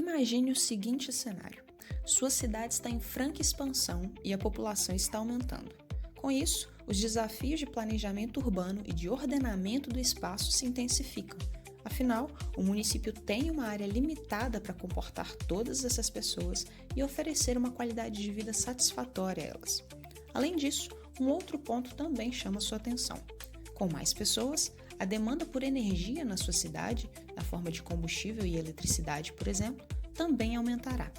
Imagine o seguinte cenário. Sua cidade está em franca expansão e a população está aumentando. Com isso, os desafios de planejamento urbano e de ordenamento do espaço se intensificam. Afinal, o município tem uma área limitada para comportar todas essas pessoas e oferecer uma qualidade de vida satisfatória a elas. Além disso, um outro ponto também chama sua atenção. Com mais pessoas, a demanda por energia na sua cidade, na forma de combustível e eletricidade, por exemplo, também aumentará.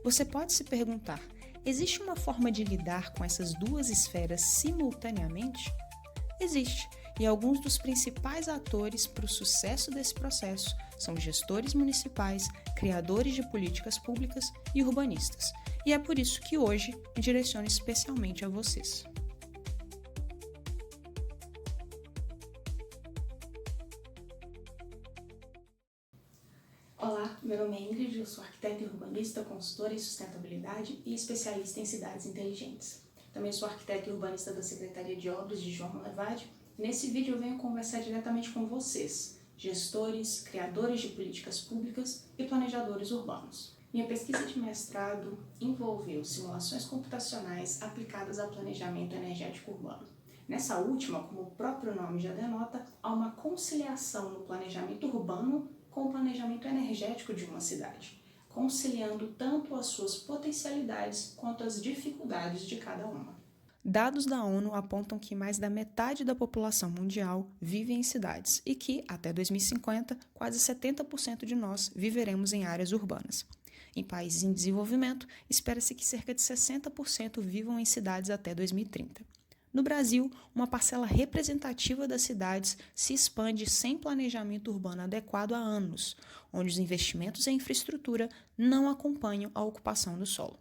Você pode se perguntar, existe uma forma de lidar com essas duas esferas simultaneamente? Existe, e alguns dos principais atores para o sucesso desse processo são gestores municipais, criadores de políticas públicas e urbanistas. E é por isso que hoje me direciono especialmente a vocês. Olá, meu nome é Ingrid, eu sou arquiteta e urbanista, consultora em sustentabilidade e especialista em cidades inteligentes. Também sou arquiteta e urbanista da Secretaria de Obras de João Monlevade. Nesse vídeo eu venho conversar diretamente com vocês, gestores, criadores de políticas públicas e planejadores urbanos. Minha pesquisa de mestrado envolveu simulações computacionais aplicadas a planejamento energético urbano. Nessa última, como o próprio nome já denota, há uma conciliação no planejamento urbano com o planejamento energético de uma cidade, conciliando tanto as suas potencialidades quanto as dificuldades de cada uma. Dados da ONU apontam que mais da metade da população mundial vive em cidades e que, até 2050, quase 70% de nós viveremos em áreas urbanas. Em países em desenvolvimento, espera-se que cerca de 60% vivam em cidades até 2030. No Brasil, uma parcela representativa das cidades se expande sem planejamento urbano adequado há anos, onde os investimentos em infraestrutura não acompanham a ocupação do solo.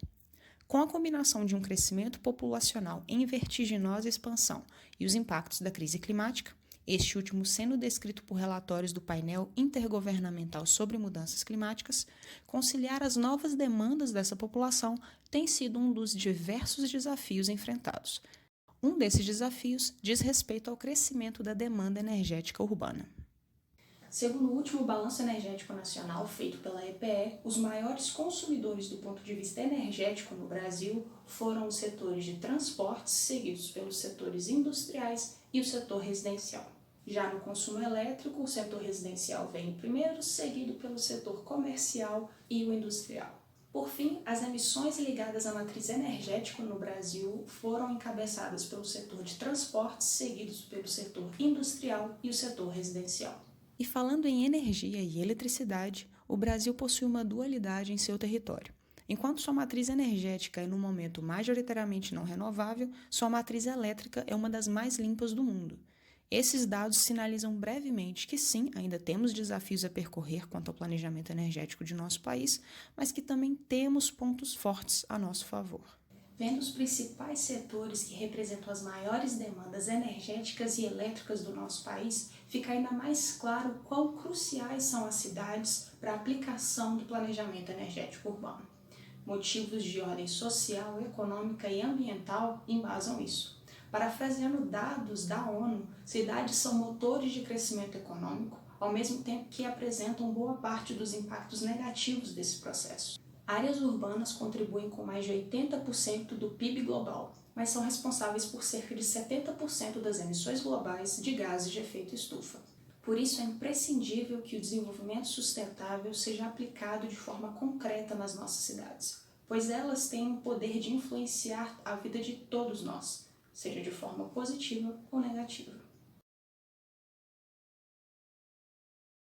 Com a combinação de um crescimento populacional em vertiginosa expansão e os impactos da crise climática, este último sendo descrito por relatórios do painel intergovernamental sobre mudanças climáticas, conciliar as novas demandas dessa população tem sido um dos diversos desafios enfrentados. Um desses desafios diz respeito ao crescimento da demanda energética urbana. Segundo o último Balanço Energético Nacional feito pela EPE, os maiores consumidores do ponto de vista energético no Brasil foram os setores de transportes, seguidos pelos setores industriais e o setor residencial. Já no consumo elétrico, o setor residencial vem em primeiro, seguido pelo setor comercial e o industrial. Por fim, as emissões ligadas à matriz energética no Brasil foram encabeçadas pelo setor de transportes, seguidos pelo setor industrial e o setor residencial. E falando em energia e eletricidade, o Brasil possui uma dualidade em seu território. Enquanto sua matriz energética é no momento majoritariamente não renovável, sua matriz elétrica é uma das mais limpas do mundo. Esses dados sinalizam brevemente que sim, ainda temos desafios a percorrer quanto ao planejamento energético de nosso país, mas que também temos pontos fortes a nosso favor. Vendo os principais setores que representam as maiores demandas energéticas e elétricas do nosso país, fica ainda mais claro quão cruciais são as cidades para a aplicação do planejamento energético urbano. Motivos de ordem social, econômica e ambiental embasam isso. Parafraseando dados da ONU, cidades são motores de crescimento econômico, ao mesmo tempo que apresentam boa parte dos impactos negativos desse processo. Áreas urbanas contribuem com mais de 80% do PIB global, mas são responsáveis por cerca de 70% das emissões globais de gases de efeito estufa. Por isso é imprescindível que o desenvolvimento sustentável seja aplicado de forma concreta nas nossas cidades, pois elas têm o poder de influenciar a vida de todos nós, seja de forma positiva ou negativa.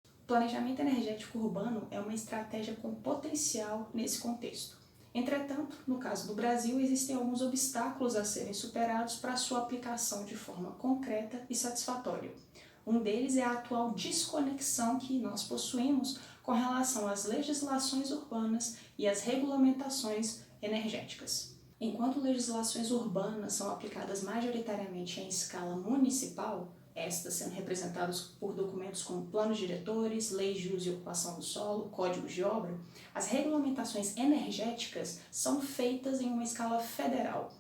O planejamento energético urbano é uma estratégia com potencial nesse contexto. Entretanto, no caso do Brasil, existem alguns obstáculos a serem superados para a sua aplicação de forma concreta e satisfatória. Um deles é a atual desconexão que nós possuímos com relação às legislações urbanas e às regulamentações energéticas. Enquanto legislações urbanas são aplicadas majoritariamente em escala municipal, estas sendo representadas por documentos como planos diretores, leis de uso e ocupação do solo, códigos de obra, as regulamentações energéticas são feitas em uma escala federal.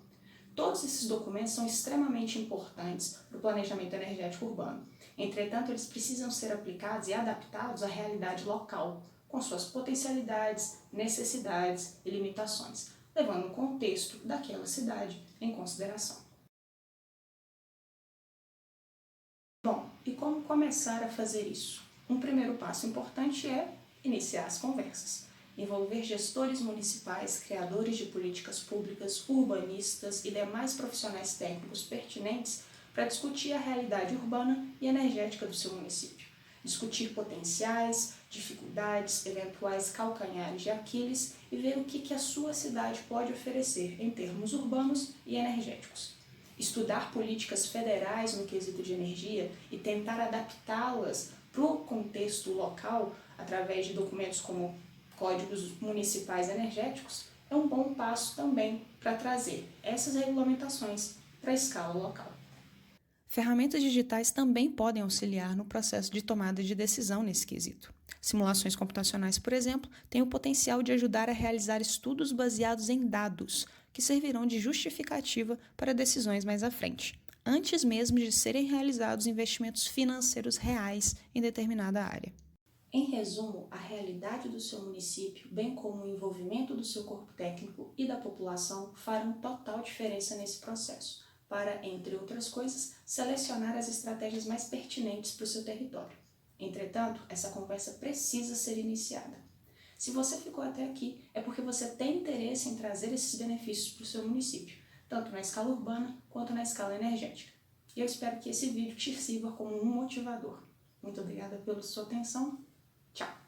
Todos esses documentos são extremamente importantes para o planejamento energético urbano. Entretanto, eles precisam ser aplicados e adaptados à realidade local, com suas potencialidades, necessidades e limitações, levando o contexto daquela cidade em consideração. Bom, e como começar a fazer isso? Um primeiro passo importante é iniciar as conversas. Envolver gestores municipais, criadores de políticas públicas, urbanistas e demais profissionais técnicos pertinentes para discutir a realidade urbana e energética do seu município. Discutir potenciais, dificuldades, eventuais calcanhares de Aquiles e ver o que a sua cidade pode oferecer em termos urbanos e energéticos. Estudar políticas federais no quesito de energia e tentar adaptá-las para o contexto local através de documentos como códigos municipais energéticos é um bom passo também para trazer essas regulamentações para a escala local. Ferramentas digitais também podem auxiliar no processo de tomada de decisão nesse quesito. Simulações computacionais, por exemplo, têm o potencial de ajudar a realizar estudos baseados em dados, que servirão de justificativa para decisões mais à frente, antes mesmo de serem realizados investimentos financeiros reais em determinada área. Em resumo, a realidade do seu município, bem como o envolvimento do seu corpo técnico e da população, farão total diferença nesse processo, para, entre outras coisas, selecionar as estratégias mais pertinentes para o seu território. Entretanto, essa conversa precisa ser iniciada. Se você ficou até aqui, é porque você tem interesse em trazer esses benefícios para o seu município, tanto na escala urbana quanto na escala energética. E eu espero que esse vídeo te sirva como um motivador. Muito obrigada pela sua atenção. Tchau!